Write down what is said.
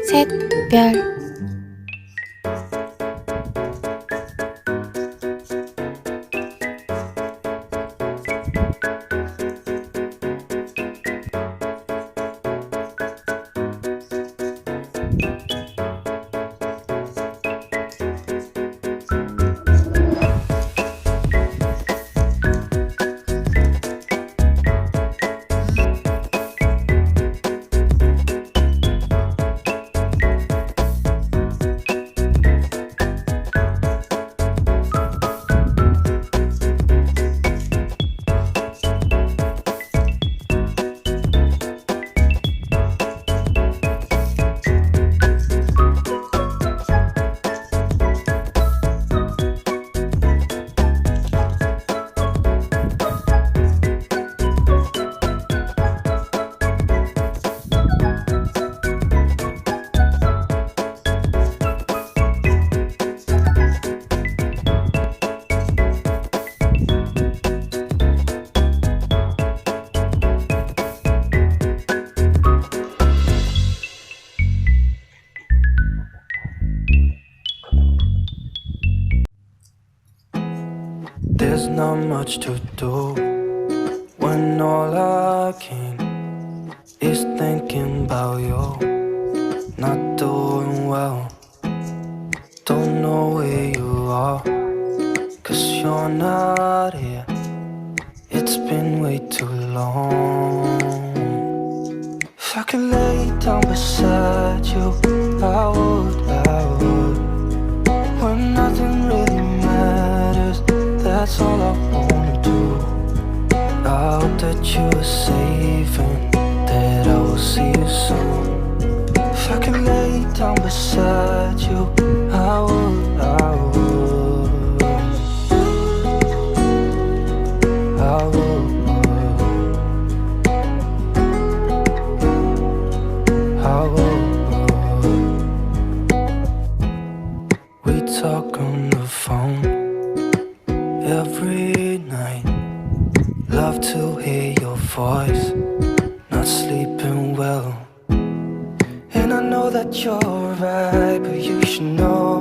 샛별 There's not much to do when all I can is thinking about you. Not doing well, don't know where you are, 'cause you're not here. It's been way too long. If I could lay down beside you, I would. When nothing really matters, that's all I wanna do. I hope that you are safe and that I will see you soon. If I could lay down beside you, I would. We talk on the phone every night. Love to hear your voice. Not sleeping well, and I know that you're right, but you should know